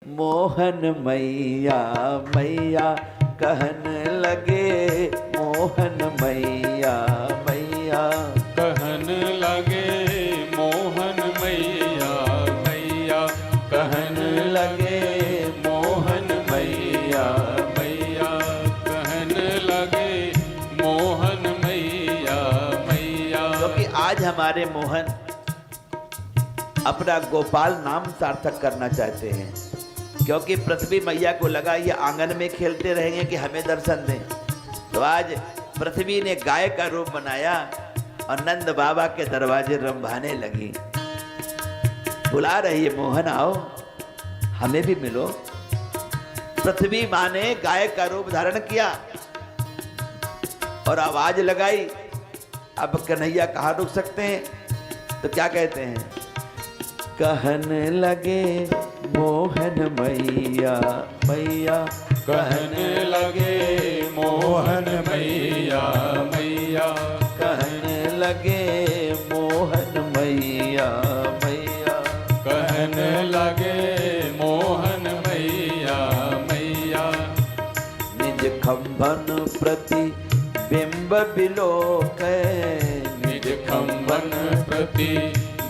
मोहन मैया मैया कहने लगे मोहन मैया मैया कहन लगे मोहन मैया मैया कहन लगे मोहन मैया मैया कहन लगे मोहन मैया मैया। क्योंकि आज हमारे मोहन अपना गोपाल नाम सार्थक करना चाहते हैं, क्योंकि पृथ्वी मैया को लगा ये आंगन में खेलते रहेंगे कि हमें दर्शन दें। तो आज पृथ्वी ने गाय का रूप बनाया और नंद बाबा के दरवाजे रंभाने लगी, बुला रही है मोहन आओ हमें भी मिलो। पृथ्वी माँ ने गाय का रूप धारण किया और आवाज लगाई। अब कन्हैया कहाँ रुक सकते हैं, तो क्या कहते हैं, कहने लगे मोहन मैया मैया कहने लगे मोहन मैया मैया कहने लगे मोहन मैया मैया कहने लगे मोहन मैया मैया। निज खंभन प्रति बिंब बिलोकै निज खंबन प्रति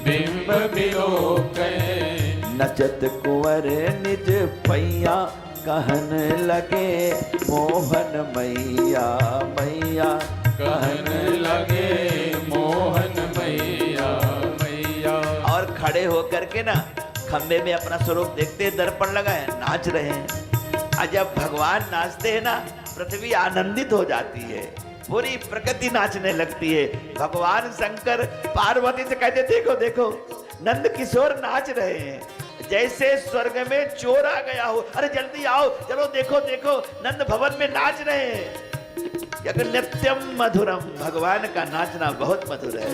बिंब बिलोकै नचत कुंवर निज पैया कहने लगे मोहन मैया मैया कहने लगे मोहन मैया मैया। और खड़े होकर के ना खंबे में अपना स्वरूप देखते, दर्पण लगा है, नाच रहे हैं। और जब भगवान नाचते हैं ना पृथ्वी आनंदित हो जाती है, पूरी प्रकृति नाचने लगती है। भगवान शंकर पार्वती से कहते देखो देखो नंद किशोर नाच रहे हैं, जैसे स्वर्ग में चोर आ गया हो, अरे जल्दी आओ चलो देखो देखो नंद भवन में नाच रहे हैं। नित्यम मधुरम, भगवान का नाचना बहुत मधुर है,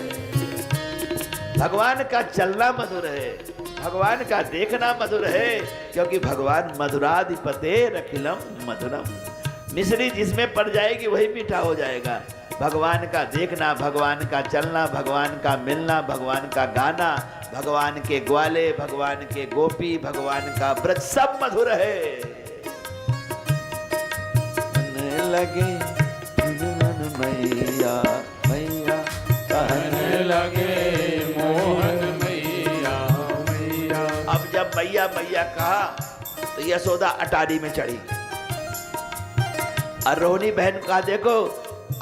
भगवान का चलना मधुर है, भगवान का देखना मधुर है, क्योंकि भगवान मधुराधिपते अखिलम मधुरम। मिश्री जिसमें पड़ जाएगी वही मीठा हो जाएगा। भगवान का देखना, भगवान का चलना, भगवान का मिलना, भगवान का गाना, भगवान के ग्वाले, भगवान के गोपी, भगवान का ब्रज सब मधुर है। लगे मैया मैया कहने लगे मोहन मैया मैया। अब जब मैया मैया कहा तो यशोदा अटारी में चढ़ी और रोहिणी बहन कहा देखो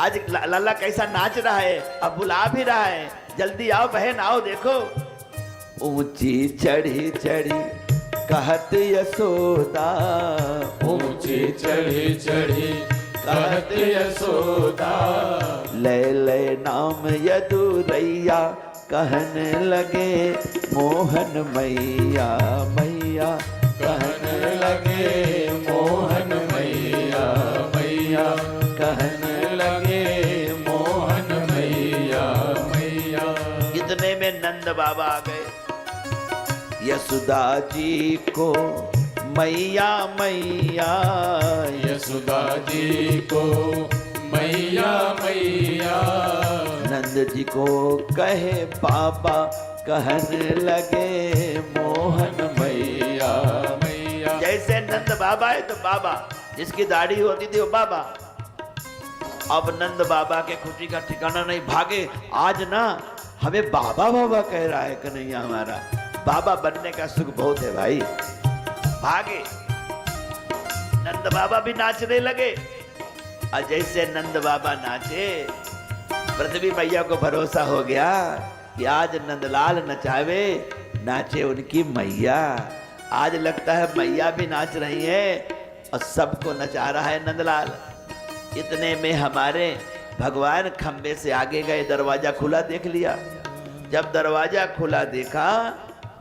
आज लल्ला कैसा नाच रहा है, अब बुला भी रहा है, जल्दी आओ बहन आओ देखो। ऊंची चढ़ी चढ़ी कहत यशोदा, ऊंची चढ़ी चढ़ी कहत यशोदा, ले ले नाम यदुरैया कहने लगे मोहन मैया मैया कहने लगे मोहन मैया मैया कहने लगे मोहन मैया मैया। इतने में नंद बाबा आ गए। यशोदा जी को मैया मैया, यशोदा जी को मैया मैया, नंद जी को कहे बाबा कहने लगे मोहन मैया मैया। जैसे नंद बाबा है तो बाबा, जिसकी दाढ़ी होती थी वो बाबा। अब नंद बाबा के खुशी का ठिकाना नहीं, भागे आज ना हमें बाबा बाबा कह रहा है कन्हैया हमारा, बाबा बनने का सुख बहुत है भाई। भागे नंद बाबा भी नाचने लगे और जैसे नंद बाबा नाचे पृथ्वी मैया को भरोसा हो गया कि आज नंदलाल नचावे, नाचे उनकी मैया। आज लगता है मैया भी नाच रही है और सबको नचा रहा है नंदलाल। इतने में हमारे भगवान खंबे से आगे गए, दरवाजा खुला देख लिया। जब दरवाजा खुला देखा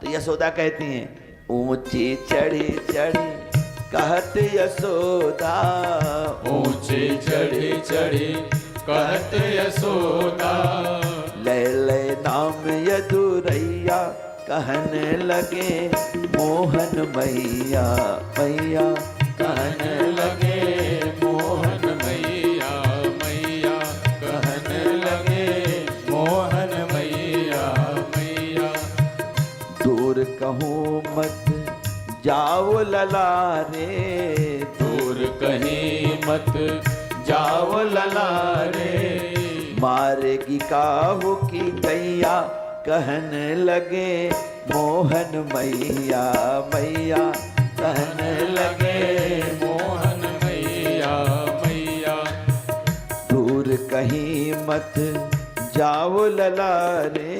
तो यशोदा कहती हैं ऊंची चढ़ी चढ़ी कहत यशोदा, ऊंची चढ़ी चढ़ी कहत यशोदा, ले ले नाम यदुरैया कहने लगे मोहन मैया मैया कहने लगे मोहन मैया मैया, कहने लगे मोहन मैया मैया। दूर कहूँ मत जाओ लला रे, दूर कहीं मत जाओ लला रे, मारेगी काहू की गैया, कहन लगे मोहन मैया मैया, कहन लगे मोहन मैया मैया, दूर कहीं मत जाओ लला रे,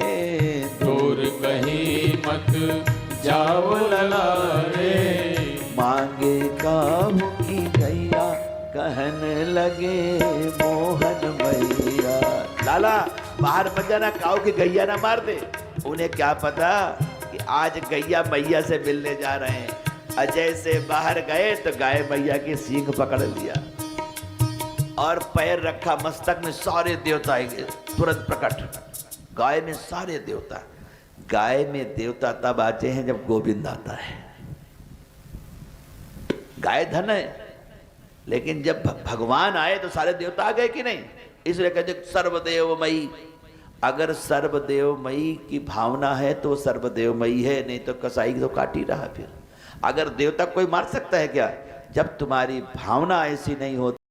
दूर कहीं मत जाओ लला रे, मांगे काहू की गैया, कहन लगे मोहन मैया। लाला बाहर मत जाना, काऊ की गैया ना मार दे। उन्हें क्या पता कि आज गैया मैया से मिलने जा रहे हैं। अजय से बाहर गए तो गाय मैया की सींग पकड़ लिया और पैर रखा मस्तक में, सारे देवता तुरंत प्रकट। गाय में सारे देवता। गाय में देवता तब आते हैं जब गोविंद आता है। गाय धन है, लेकिन जब भगवान आए तो सारे देवता आ गए कि नहीं। इसलिए कहते सर्वदेवमयी। अगर सर्वदेवमयी की भावना है तो सर्वदेवमयी है, नहीं तो कसाई तो काट ही रहा। फिर अगर देवता कोई मार सकता है क्या? जब तुम्हारी भावना ऐसी नहीं होती